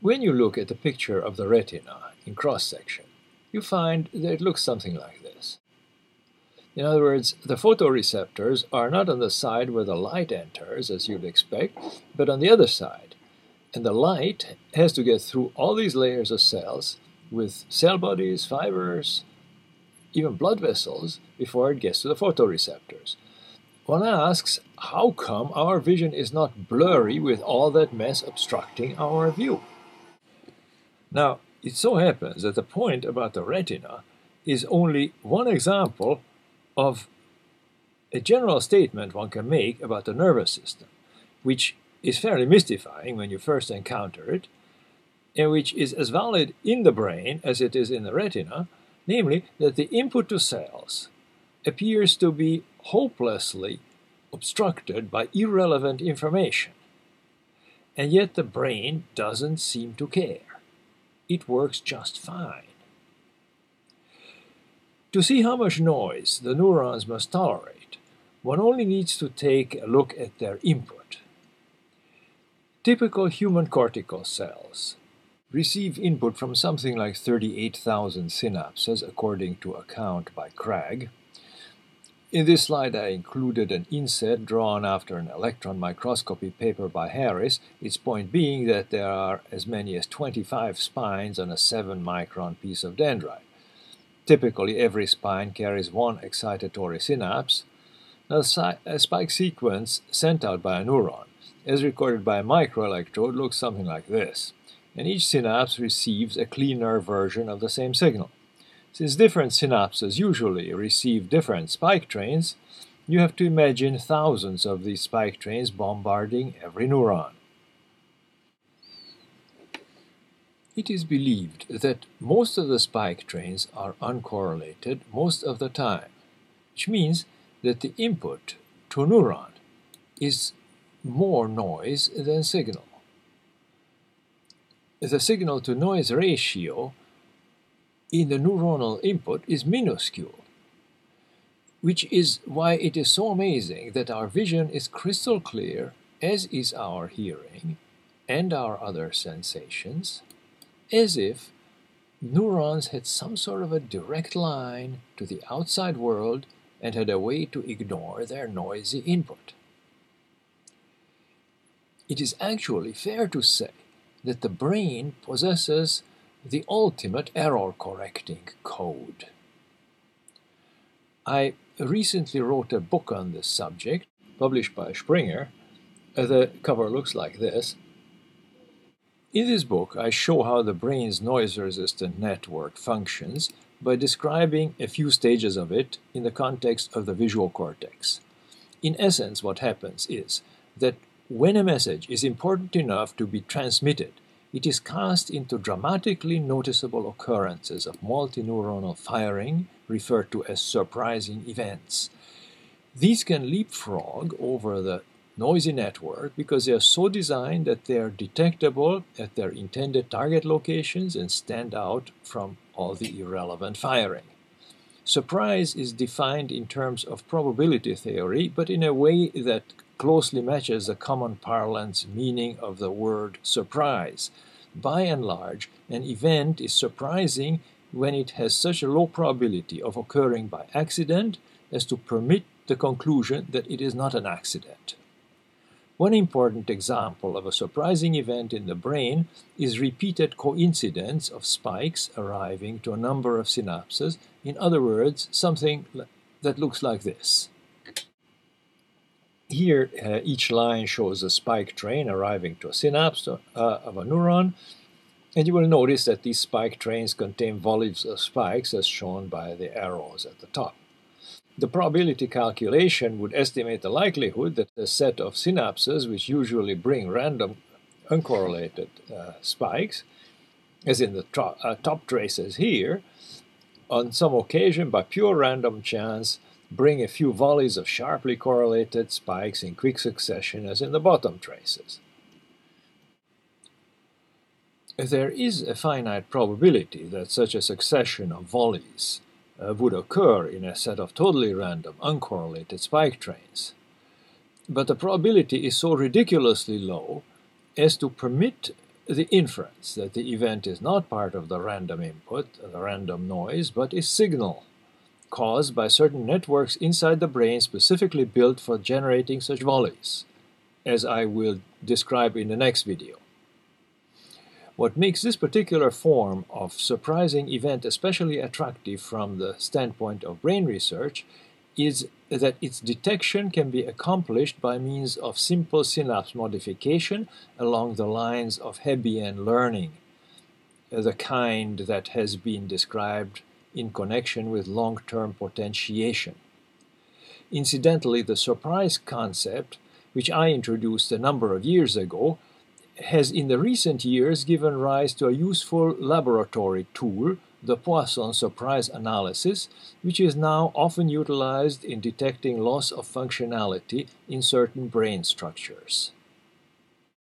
When you look at a picture of the retina in cross-section, you find that it looks something like this. In other words, the photoreceptors are not on the side where the light enters, as you'd expect, but on the other side. And the light has to get through all these layers of cells with cell bodies, fibers, even blood vessels before it gets to the photoreceptors. One asks, how come our vision is not blurry with all that mess obstructing our view? Now, it so happens that the point about the retina is only one example of a general statement one can make about the nervous system, which is fairly mystifying when you first encounter it, and which is as valid in the brain as it is in the retina, namely that the input to cells appears to be hopelessly obstructed by irrelevant information. And yet the brain doesn't seem to care. It works just fine. To see how much noise the neurons must tolerate, one only needs to take a look at their input. Typical human cortical cells receive input from something like 38,000 synapses, according to a count by Cragg. In this slide I included an inset drawn after an electron microscopy paper by Harris, its point being that there are as many as 25 spines on a 7-micron piece of dendrite. Typically, every spine carries one excitatory synapse. Now, a spike sequence sent out by a neuron, as recorded by a microelectrode, looks something like this, and each synapse receives a cleaner version of the same signal. Since different synapses usually receive different spike trains, you have to imagine thousands of these spike trains bombarding every neuron. It is believed that most of the spike trains are uncorrelated most of the time, which means that the input to a neuron is more noise than signal. The signal-to-noise ratio in the neuronal input is minuscule, which is why it is so amazing that our vision is crystal clear, as is our hearing and our other sensations, as if neurons had some sort of a direct line to the outside world and had a way to ignore their noisy input. It is actually fair to say that the brain possesses the ultimate error-correcting code. I recently wrote a book on this subject, published by Springer. The cover looks like this. In this book, I show how the brain's noise-resistant network functions by describing a few stages of it in the context of the visual cortex. In essence, what happens is that when a message is important enough to be transmitted, it is cast into dramatically noticeable occurrences of multineuronal firing, referred to as surprising events. These can leapfrog over the noisy network because they are so designed that they are detectable at their intended target locations and stand out from all the irrelevant firing. Surprise is defined in terms of probability theory, but in a way that closely matches the common parlance meaning of the word surprise. By and large, an event is surprising when it has such a low probability of occurring by accident as to permit the conclusion that it is not an accident. One important example of a surprising event in the brain is repeated coincidence of spikes arriving to a number of synapses. In other words, something that looks like this. Here, each line shows a spike train arriving to a synapse of a neuron, and you will notice that these spike trains contain volleys of spikes as shown by the arrows at the top. The probability calculation would estimate the likelihood that a set of synapses, which usually bring random uncorrelated spikes, as in the top traces here, on some occasion, by pure random chance, bring a few volleys of sharply correlated spikes in quick succession, as in the bottom traces. There is a finite probability that such a succession of volleys would occur in a set of totally random, uncorrelated spike trains. But the probability is so ridiculously low as to permit the inference that the event is not part of the random input, the random noise, but a signal caused by certain networks inside the brain specifically built for generating such volleys, as I will describe in the next video. What makes this particular form of surprising event especially attractive from the standpoint of brain research is that its detection can be accomplished by means of simple synapse modification along the lines of Hebbian learning, the kind that has been described in connection with long-term potentiation. Incidentally, the surprise concept, which I introduced a number of years ago, has in the recent years given rise to a useful laboratory tool, the Poisson surprise analysis, which is now often utilized in detecting loss of functionality in certain brain structures.